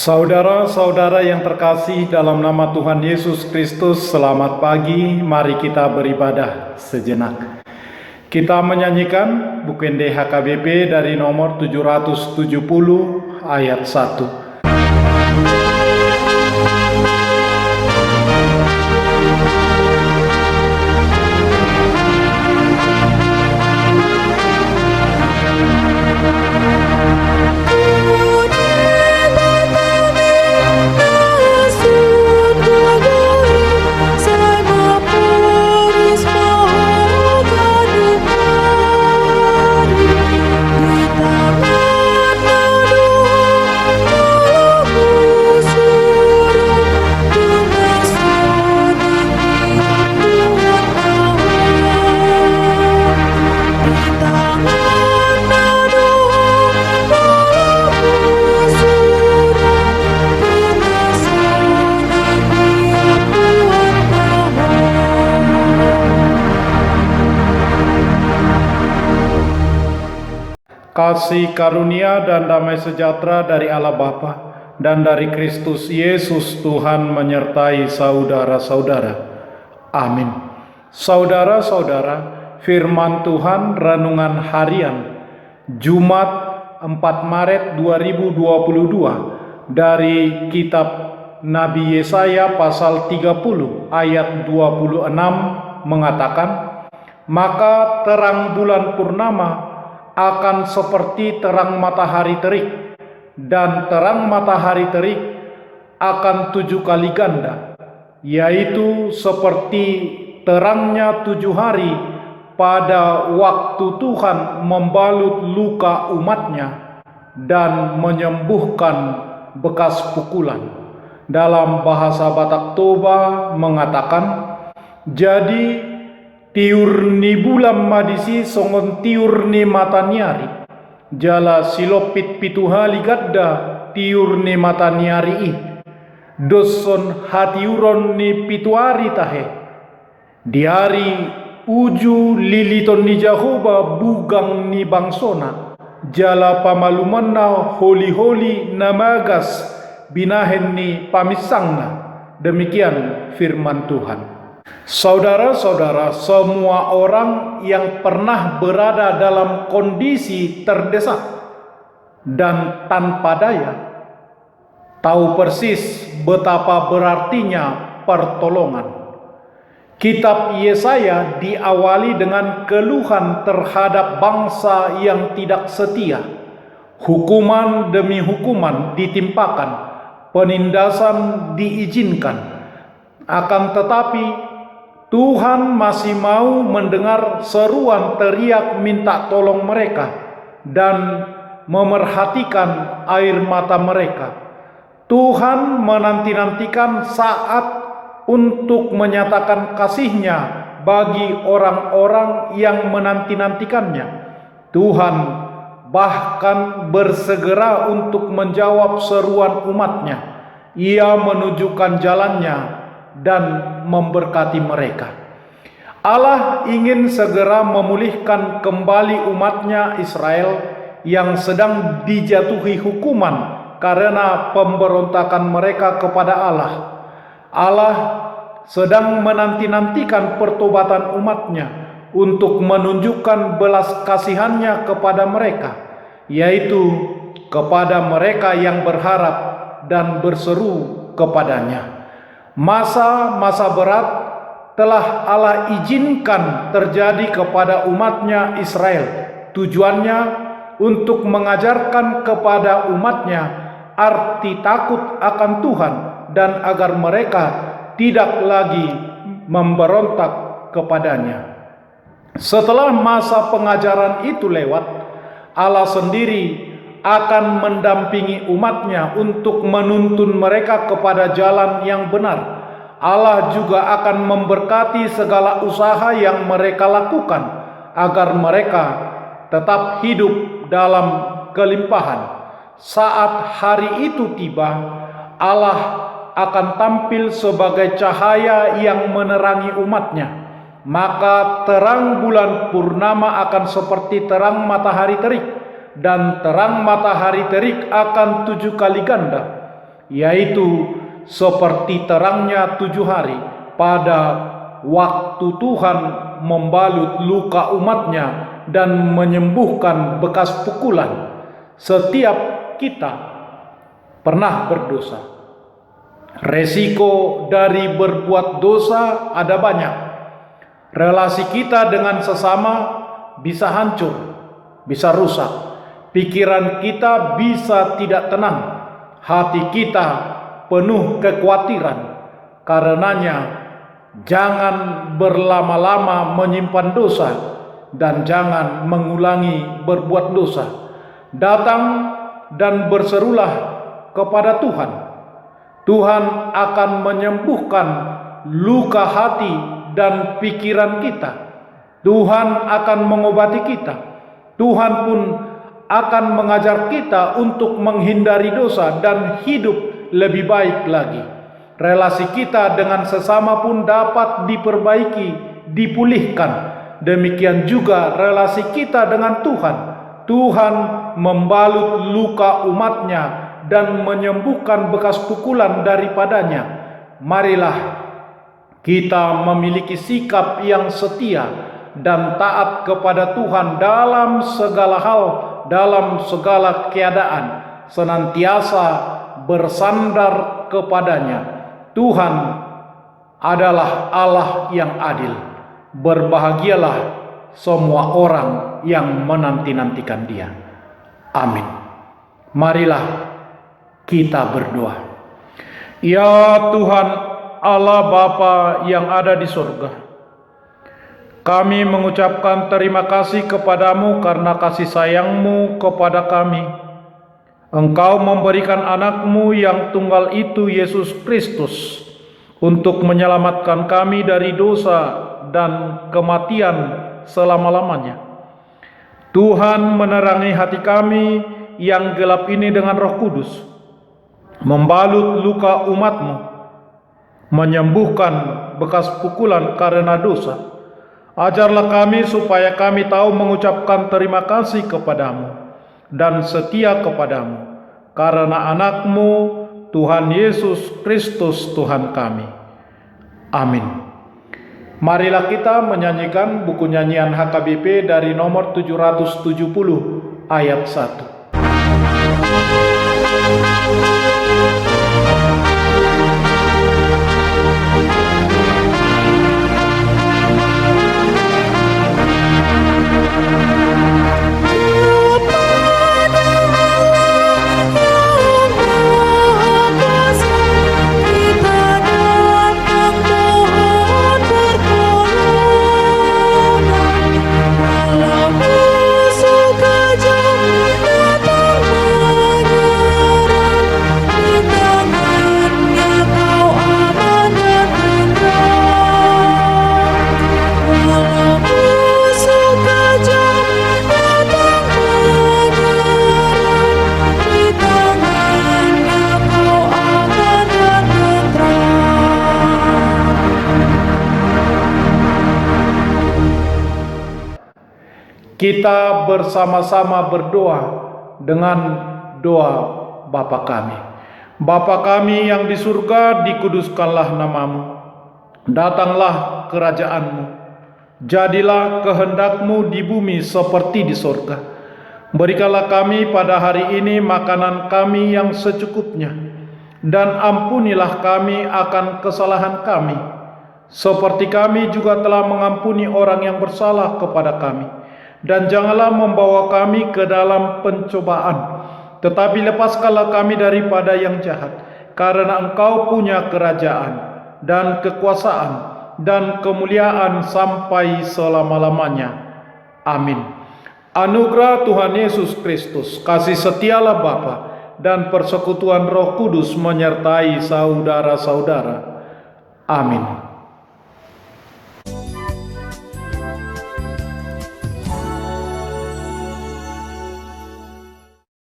Saudara-saudara yang terkasih dalam nama Tuhan Yesus Kristus, selamat pagi. Mari kita beribadah sejenak. Kita menyanyikan buku HKBP dari nomor 770 ayat 1. Kasih karunia dan damai sejahtera dari Allah Bapa dan dari Kristus Yesus Tuhan menyertai saudara-saudara. Amin. Saudara-saudara, firman Tuhan renungan harian Jumat 4 Maret 2022 dari kitab Nabi Yesaya pasal 30 ayat 26 mengatakan, "Maka terang bulan purnama akan seperti terang matahari terik, dan terang matahari terik akan 7 kali ganda, yaitu seperti terangnya 7 hari pada waktu Tuhan membalut luka umatnya dan menyembuhkan bekas pukulan." Dalam bahasa Batak Toba mengatakan, "Jadi tiur ni bulan madisi songon tiur ni mataniari, jala silopit pituhali gadda tiur ni mataniari i, doson hatiuron ni pituari tahe, diari uju liliton ni Jahoba bugang ni bangsona, jala pamalumanna holi-holi namagas binahen ni pamisangna." Demikian firman Tuhan. Saudara-saudara, semua orang yang pernah berada dalam kondisi terdesak dan tanpa daya tahu persis betapa berartinya pertolongan. Kitab Yesaya diawali dengan keluhan terhadap bangsa yang tidak setia. Hukuman demi hukuman ditimpakan, penindasan diizinkan. Akan tetapi Tuhan masih mau mendengar seruan teriak minta tolong mereka dan memerhatikan air mata mereka. Tuhan menanti-nantikan saat untuk menyatakan kasih-Nya bagi orang-orang yang menanti-nantikannya. Tuhan bahkan bersegera untuk menjawab seruan umat-Nya. Ia menunjukkan jalannya dan memberkati mereka. Allah ingin segera memulihkan kembali umat-Nya Israel yang sedang dijatuhi hukuman karena pemberontakan mereka kepada Allah. Allah sedang menanti-nantikan pertobatan umat-Nya untuk menunjukkan belas kasihan-Nya kepada mereka, yaitu kepada mereka yang berharap dan berseru kepadanya. Masa-masa berat telah Allah izinkan terjadi kepada umat-Nya Israel. Tujuannya untuk mengajarkan kepada umat-Nya arti takut akan Tuhan dan agar mereka tidak lagi memberontak kepadanya. Setelah masa pengajaran itu lewat, Allah sendiri akan mendampingi umat-Nya untuk menuntun mereka kepada jalan yang benar. Allah juga akan memberkati segala usaha yang mereka lakukan agar mereka tetap hidup dalam kelimpahan. Saat hari itu tiba, Allah akan tampil sebagai cahaya yang menerangi umat-Nya. Maka terang bulan purnama akan seperti terang matahari terik, dan terang matahari terik akan 7 kali ganda. yaitu seperti terangnya 7 hari pada waktu Tuhan membalut luka umatnya dan menyembuhkan bekas pukulan. Setiap kita pernah berdosa. Resiko dari berbuat dosa ada banyak. Relasi kita dengan sesama bisa hancur, bisa rusak. Pikiran kita bisa tidak tenang. Hati kita penuh kekhawatiran. Karenanya, jangan berlama-lama menyimpan dosa dan jangan mengulangi berbuat dosa. Datang dan berserulah kepada Tuhan. Tuhan akan menyembuhkan luka hati dan pikiran kita. Tuhan akan mengobati kita. Tuhan pun akan mengajar kita untuk menghindari dosa dan hidup lebih baik lagi. Relasi kita dengan sesama pun dapat diperbaiki, dipulihkan. Demikian juga relasi kita dengan Tuhan. Tuhan membalut luka umatnya dan menyembuhkan bekas pukulan daripadanya. Marilah kita memiliki sikap yang setia dan taat kepada Tuhan dalam segala hal, dalam segala keadaan, senantiasa bersandar kepadanya. Tuhan adalah Allah yang adil. Berbahagialah semua orang yang menanti-nantikan Dia. Amin. Marilah kita berdoa. Ya Tuhan Allah Bapa yang ada di surga, kami mengucapkan terima kasih kepadamu karena kasih sayangmu kepada kami. Engkau memberikan anakmu yang tunggal itu, Yesus Kristus, untuk menyelamatkan kami dari dosa dan kematian selama-lamanya. Tuhan menerangi hati kami yang gelap ini dengan Roh Kudus, membalut luka umatmu, menyembuhkan bekas pukulan karena dosa. Ajarlah kami supaya kami tahu mengucapkan terima kasih kepadamu dan setia kepadamu karena anakmu Tuhan Yesus Kristus Tuhan kami. Amin. Marilah kita menyanyikan buku nyanyian HKBP dari nomor 770 ayat 1. Kita bersama-sama berdoa dengan doa Bapa kami. Bapa kami yang di surga, dikuduskanlah namamu. Datanglah kerajaanmu. Jadilah kehendakmu di bumi seperti di surga. Berikanlah kami pada hari ini makanan kami yang secukupnya. Dan ampunilah kami akan kesalahan kami, seperti kami juga telah mengampuni orang yang bersalah kepada kami. Dan janganlah membawa kami ke dalam pencobaan, tetapi lepaskanlah kami daripada yang jahat. Karena Engkau punya kerajaan dan kekuasaan dan kemuliaan sampai selama-lamanya. Amin. Anugerah Tuhan Yesus Kristus, kasih setialah Bapa, dan persekutuan Roh Kudus menyertai saudara-saudara. Amin.